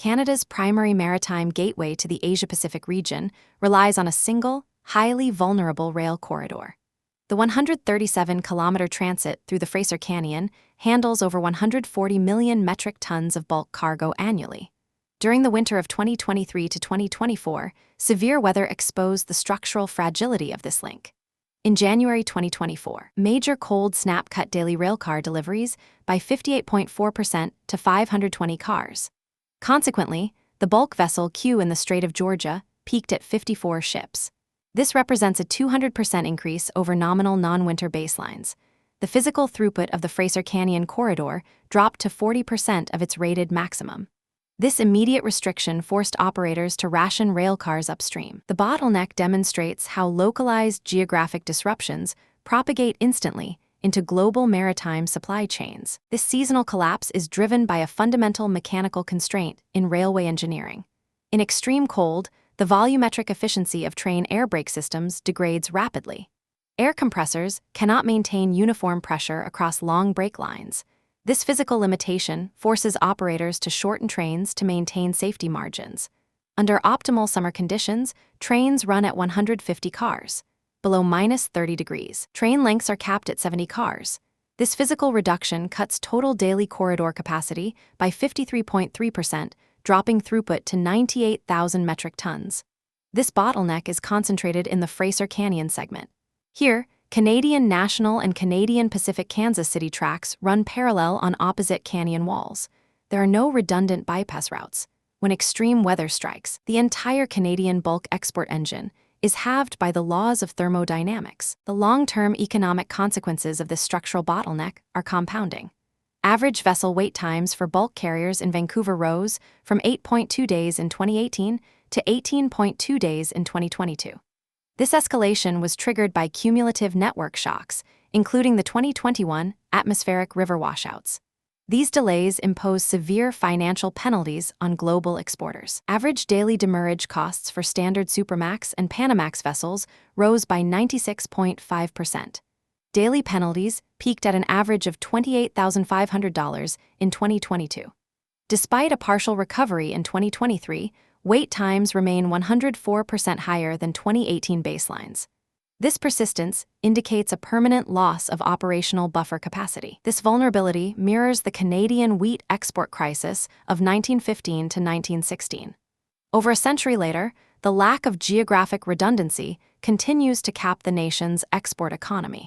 Canada's primary maritime gateway to the Asia-Pacific region, relies on a single, highly vulnerable rail corridor. The 137-kilometer transit through the Fraser Canyon handles over 140 million metric tons of bulk cargo annually. During the winter of 2023 to 2024, severe weather exposed the structural fragility of this link. In January 2024, major cold snap cut daily railcar deliveries by 58.4% to 520 cars. Consequently, the bulk vessel queue in the Strait of Georgia peaked at 54 ships. This represents a 200% increase over nominal non-winter baselines. The physical throughput of the Fraser Canyon corridor dropped to 40% of its rated maximum. This immediate restriction forced operators to ration railcars upstream. The bottleneck demonstrates how localized geographic disruptions propagate instantly into global maritime supply chains. This seasonal collapse is driven by a fundamental mechanical constraint in railway engineering. In extreme cold, the volumetric efficiency of train air brake systems degrades rapidly. Air compressors cannot maintain uniform pressure across long brake lines. This physical limitation forces operators to shorten trains to maintain safety margins. Under optimal summer conditions, trains run at 150 cars. Below -30 degrees, train lengths are capped at 70 cars. This physical reduction cuts total daily corridor capacity by 53.3%, dropping throughput to 98,000 metric tons. This bottleneck is concentrated in the Fraser Canyon segment. Here, Canadian National and Canadian Pacific Kansas City tracks run parallel on opposite canyon walls. There are no redundant bypass routes. When extreme weather strikes, the entire Canadian bulk export engine is halved by the laws of thermodynamics. The long-term economic consequences of this structural bottleneck are compounding. Average vessel wait times for bulk carriers in Vancouver rose from 8.2 days in 2018 to 18.2 days in 2022. This escalation was triggered by cumulative network shocks, including the 2021 atmospheric river washouts. These delays impose severe financial penalties on global exporters. Average daily demurrage costs for standard Supramax and Panamax vessels rose by 96.5%. Daily penalties peaked at an average of $28,500 in 2022. Despite a partial recovery in 2023, wait times remain 104% higher than 2018 baselines. This persistence indicates a permanent loss of operational buffer capacity. This vulnerability mirrors the Canadian wheat export crisis of 1915 to 1916. Over a century later, the lack of geographic redundancy continues to cap the nation's export economy.